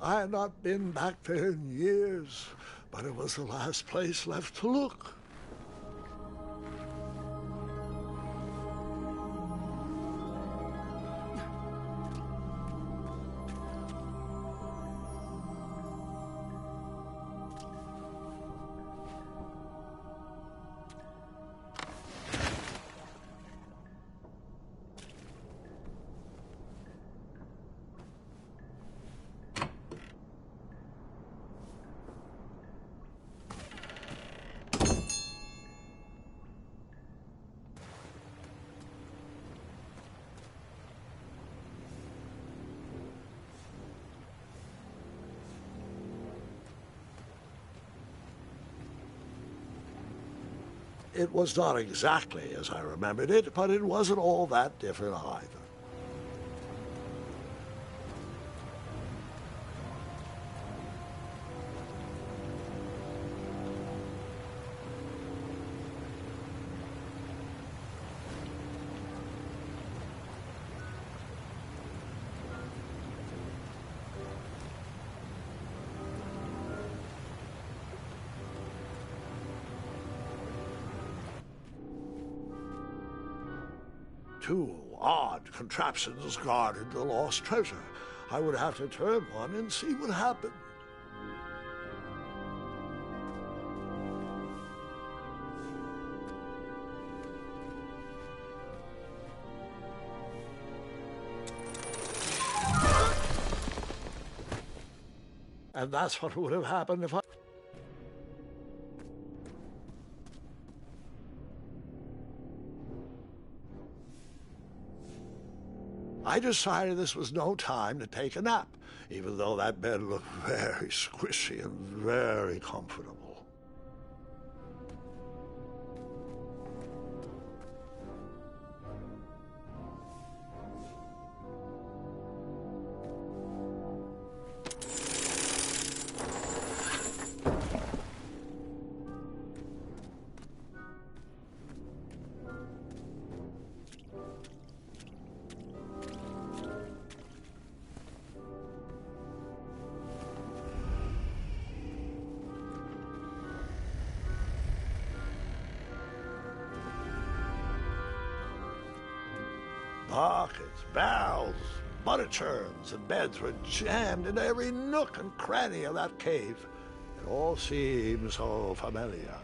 I had not been back there in years, but it was the last place left to look. It was not exactly as I remembered it, but it wasn't all that different either. Two odd contraptions guarded the lost treasure. I would have to turn one and see what happened. And that's what would have happened if I decided this was no time to take a nap, even though that bed looked very squishy and very comfortable. Buckets, barrels, butter churns, and beds were jammed into every nook and cranny of that cave. It all seemed so familiar.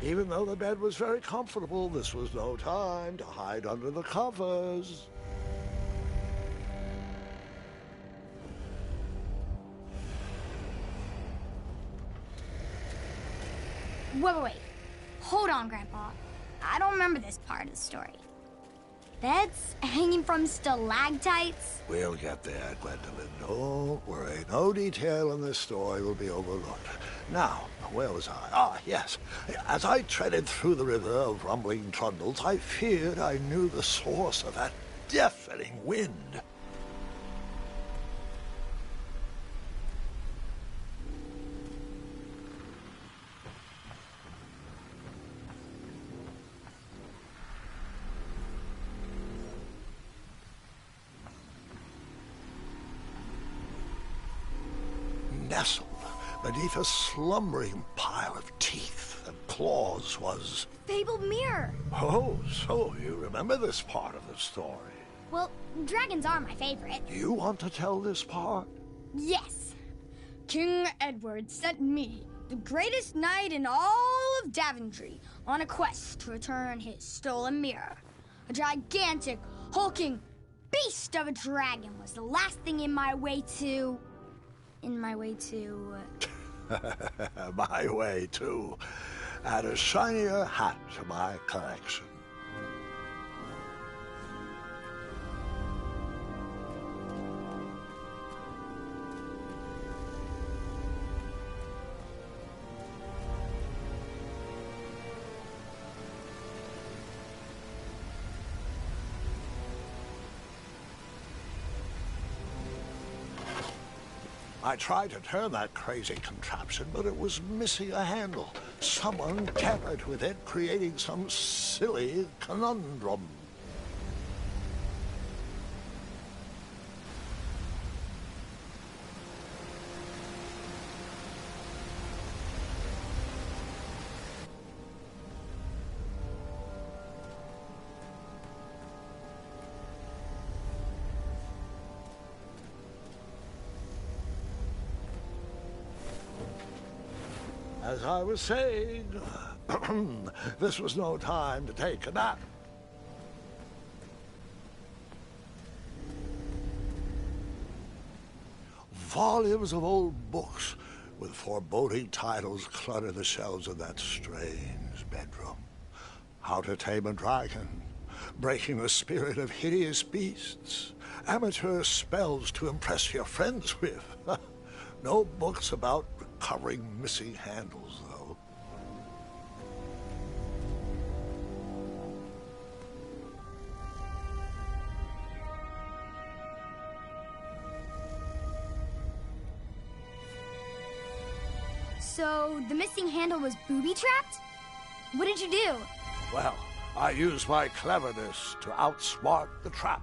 Even though the bed was very comfortable, this was no time to hide under the covers. Wait. Hold on, Grandpa. I don't remember this part of the story. Beds hanging from stalactites? We'll get there, Gwendolyn. Don't worry. No detail in this story will be overlooked. Now, where was I? Ah, yes. As I treaded through the river of rumbling trundles, I feared I knew the source of that deafening wind. Nestled beneath a slumbering pile of teeth and claws was... Fabled mirror. Oh, so you remember this part of the story. Well, dragons are my favorite. Do you want to tell this part? Yes. King Edward sent me, the greatest knight in all of Daventry, on a quest to return his stolen mirror. A gigantic, hulking beast of a dragon was the last thing in my way to... My way to add a shinier hat to my collection. I tried to turn that crazy contraption, but it was missing a handle. Someone tampered with it, creating some silly conundrum. As I was saying, this was no time to take a nap. Volumes of old books with foreboding titles clutter the shelves of that strange bedroom. How to Tame a Dragon, Breaking the Spirit of Hideous Beasts, Amateur Spells to Impress Your Friends with. No books about recovering missing handles, though. So, the missing handle was booby-trapped? What did you do? Well, I used my cleverness to outsmart the trap.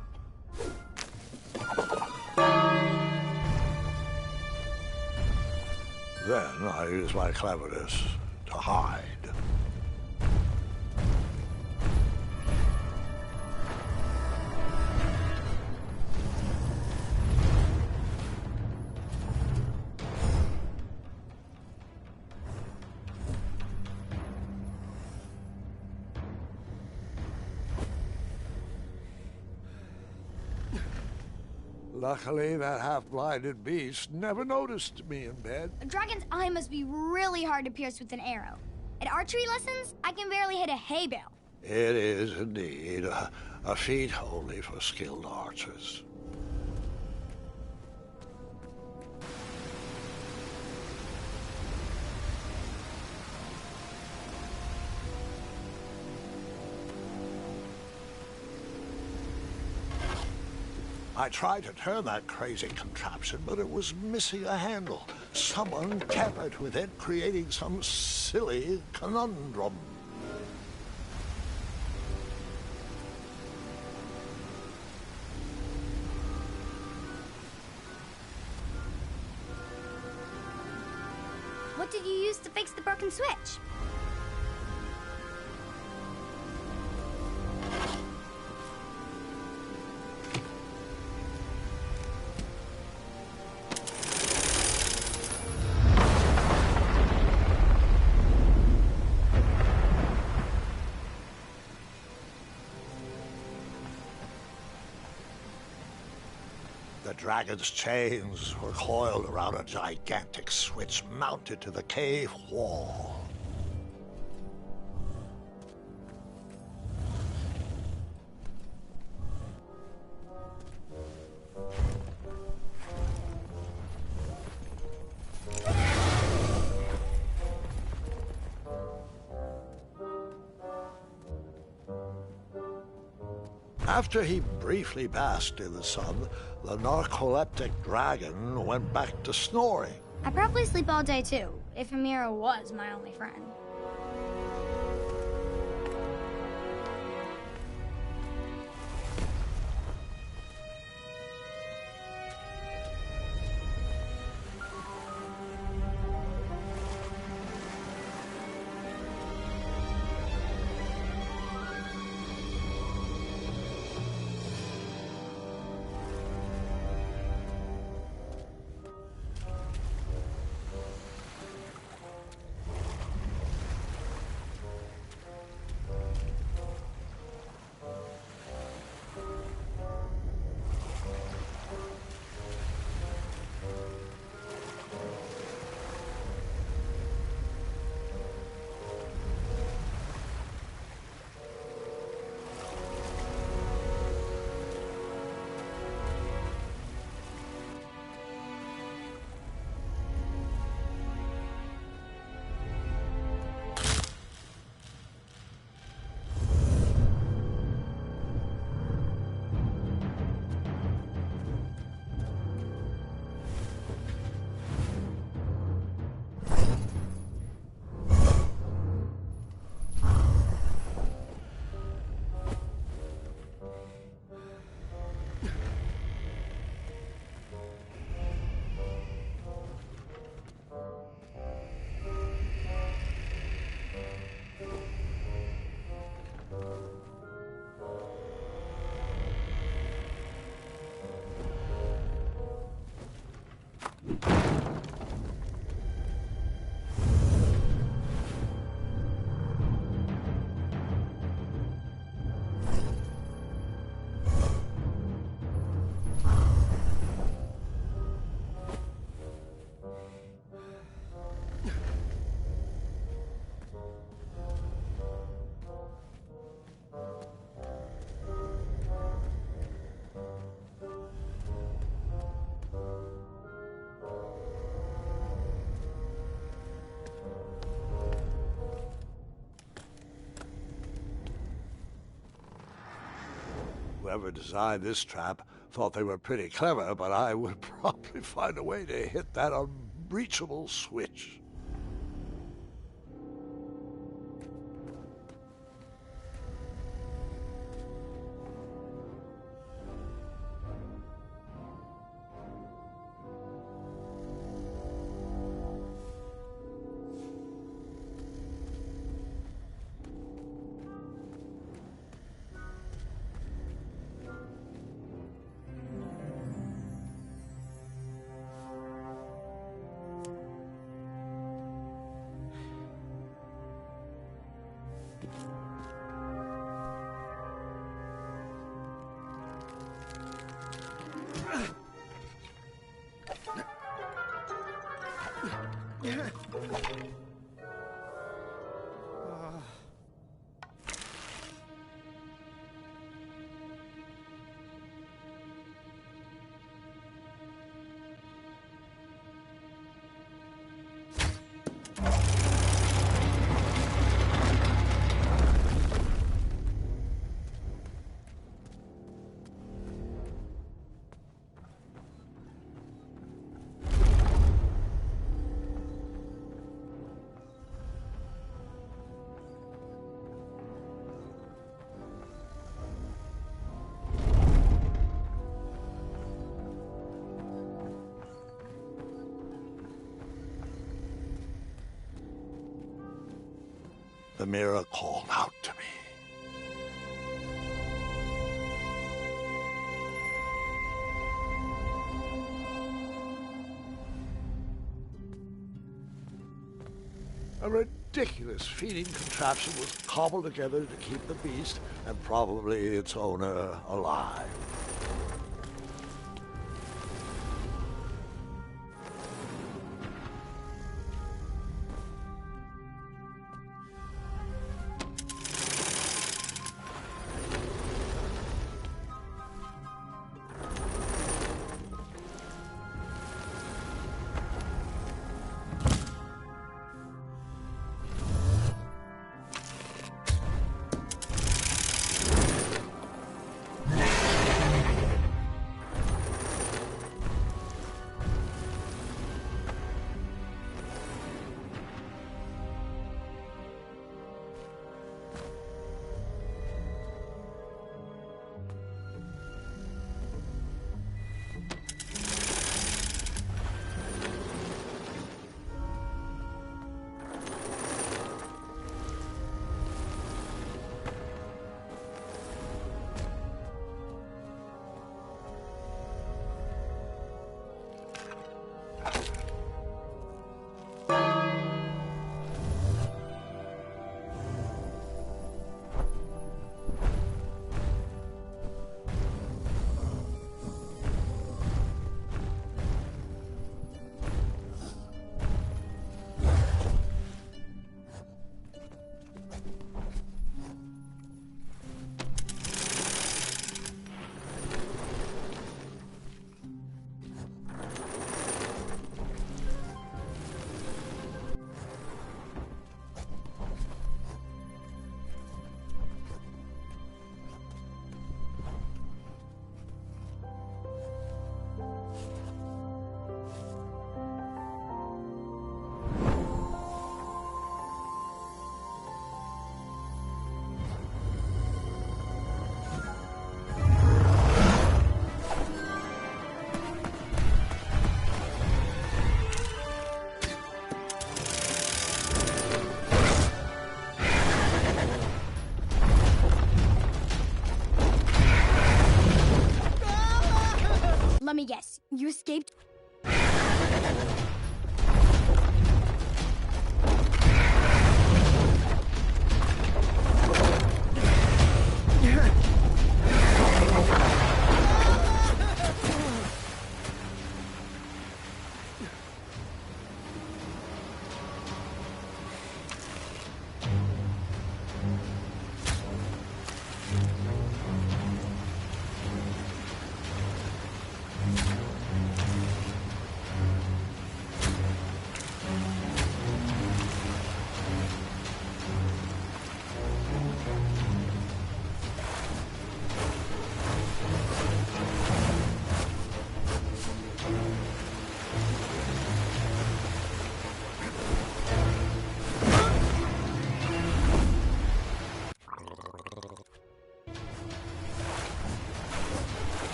Then I used my cleverness to hide. Luckily, that half-blinded beast never noticed me in bed. A dragon's eye must be really hard to pierce with an arrow. At archery lessons, I can barely hit a hay bale. It is indeed a feat only for skilled archers. I tried to turn that crazy contraption, but it was missing a handle. Someone tampered with it, creating some silly conundrum. What did you use to fix the broken switch? The dragon's chains were coiled around a gigantic switch mounted to the cave wall. After he briefly basked in the sun, the narcoleptic dragon went back to snoring. I probably sleep all day too, if Amira was my only friend. whoever designed this trap thought they were pretty clever, but I would probably find a way to hit that unreachable switch. The mirror called out to me. A ridiculous feeding contraption was cobbled together to keep the beast and probably its owner alive. Let me guess. You escaped?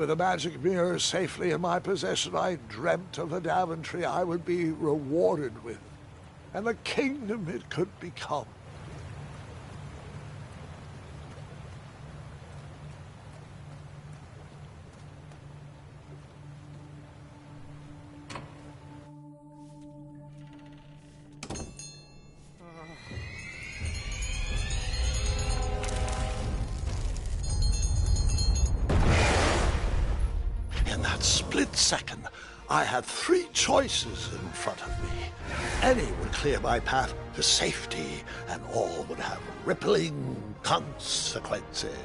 With the magic mirror safely in my possession, I dreamt of the Daventry I would be rewarded with, and the kingdom it could become. In that split second, I had three choices in front of me. Any would clear my path to safety, and all would have rippling consequences.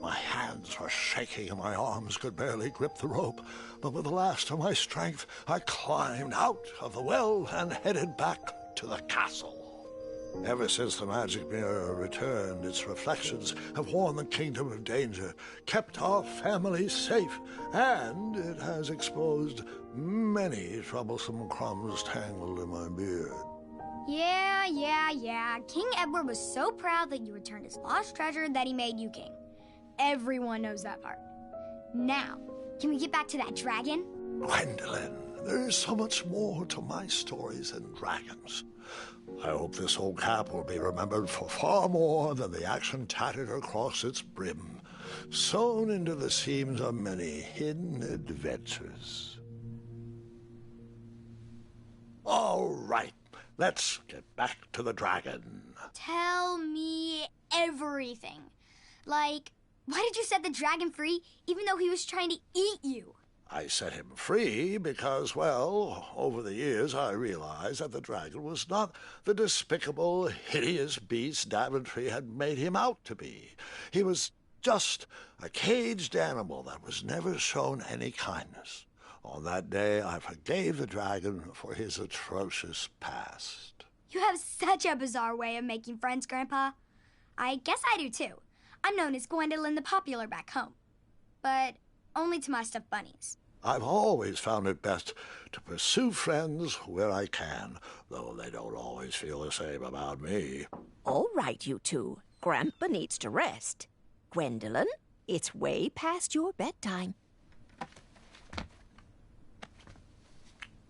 My hands were shaking and my arms could barely grip the rope, but with the last of my strength, I climbed out of the well and headed back to the castle. Ever since the magic mirror returned, its reflections have warned the kingdom of danger, kept our family safe, and it has exposed many troublesome crumbs tangled in my beard. Yeah. King Edward was so proud that you returned his lost treasure that he made you king. Everyone knows that part. Now, can we get back to that dragon? Gwendolyn, there is so much more to my stories than dragons. I hope this old cap will be remembered for far more than the action tattered across its brim, sewn into the seams of many hidden adventures. All right, let's get back to the dragon. Tell me everything. Like, why did you set the dragon free even though he was trying to eat you? I set him free because, well, over the years I realized that the dragon was not the despicable, hideous beast Daventry had made him out to be. He was just a caged animal that was never shown any kindness. On that day, I forgave the dragon for his atrocious past. You have such a bizarre way of making friends, Grandpa. I guess I do, too. I'm known as Gwendolyn the Popular back home, but only to my stuffed bunnies. I've always found it best to pursue friends where I can, though they don't always feel the same about me. All right, you two. Grandpa needs to rest. Gwendolyn, it's way past your bedtime.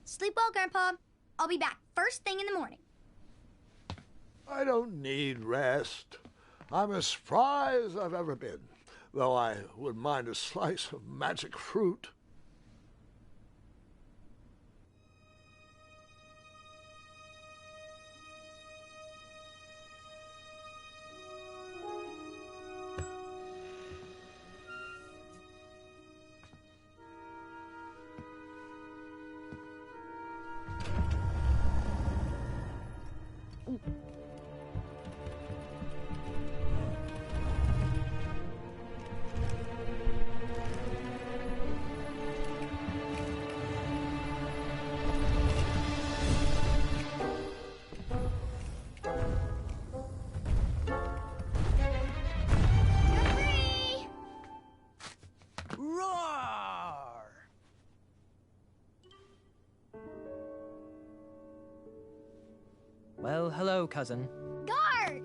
Sleep well, Grandpa. I'll be back first thing in the morning. I don't need rest. I'm as spry as I've ever been, though I wouldn't mind a slice of magic fruit. Well, hello, cousin. Guard!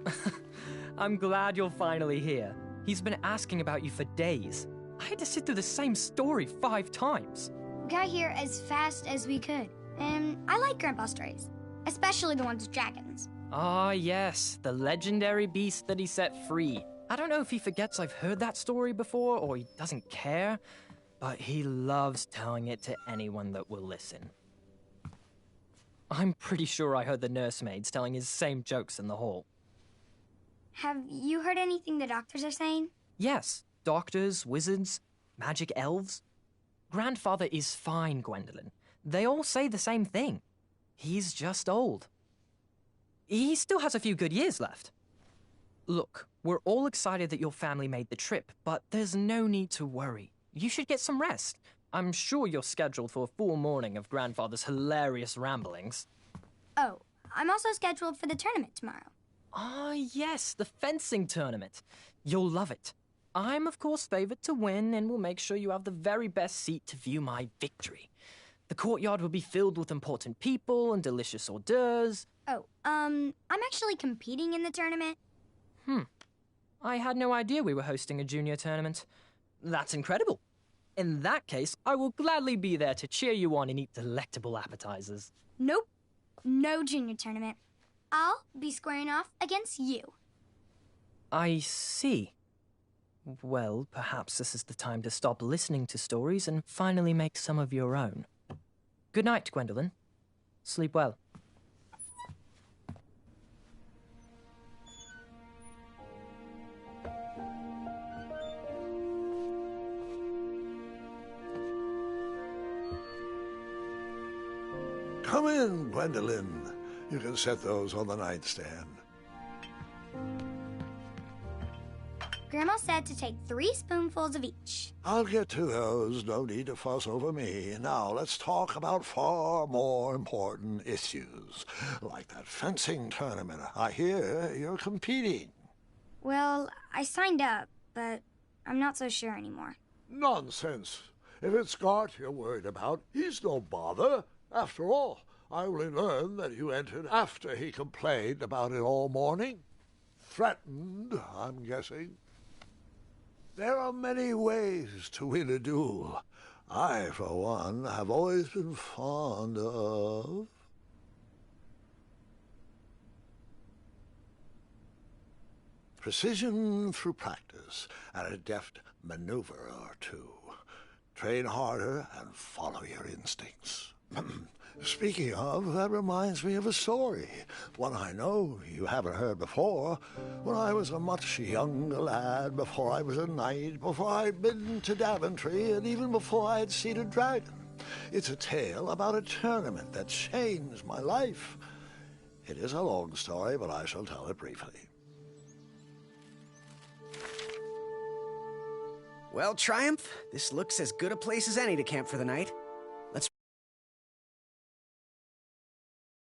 I'm glad you're finally here. He's been asking about you for days. I had to sit through the same story 5 times. We got here as fast as we could, and I like Grandpa's stories, especially the ones with dragons. Ah, yes, the legendary beast that he set free. I don't know if he forgets I've heard that story before or he doesn't care, but he loves telling it to anyone that will listen. I'm pretty sure I heard the nursemaids telling his same jokes in the hall. Have you heard anything the doctors are saying? Yes, doctors, wizards, magic elves. Grandfather is fine, Gwendolyn. They all say the same thing. He's just old. He still has a few good years left. Look, we're all excited that your family made the trip, but there's no need to worry. You should get some rest. I'm sure you're scheduled for a full morning of Grandfather's hilarious ramblings. Oh, I'm also scheduled for the tournament tomorrow. Ah, yes, the fencing tournament. You'll love it. I'm, of course, favored to win, and will make sure you have the very best seat to view my victory. The courtyard will be filled with important people and delicious hors d'oeuvres. Oh, I'm actually competing in the tournament. I had no idea we were hosting a junior tournament. That's incredible. In that case, I will gladly be there to cheer you on and eat delectable appetizers. Nope, no junior tournament. I'll be squaring off against you. I see. Well, perhaps this is the time to stop listening to stories and finally make some of your own. Good night, Gwendolyn. Sleep well. Come in, Gwendolyn. You can set those on the nightstand. Grandma said to take 3 spoonfuls of each. I'll get to those. No need to fuss over me. Now, let's talk about far more important issues, like that fencing tournament. I hear you're competing. Well, I signed up, but I'm not so sure anymore. Nonsense. If it's Scott you're worried about, he's no bother. After all, I only learned that you entered after he complained about it all morning. Threatened, I'm guessing. There are many ways to win a duel. I, for one, have always been fond of precision through practice and a deft maneuver or two. Train harder and follow your instincts. Speaking of, that reminds me of a story, one I know you haven't heard before. When I was a much younger lad, before I was a knight, before I'd been to Daventry, and even before I'd seen a dragon. It's a tale about a tournament that changed my life. It is a long story, but I shall tell it briefly. Well, Triumph, this looks as good a place as any to camp for the night.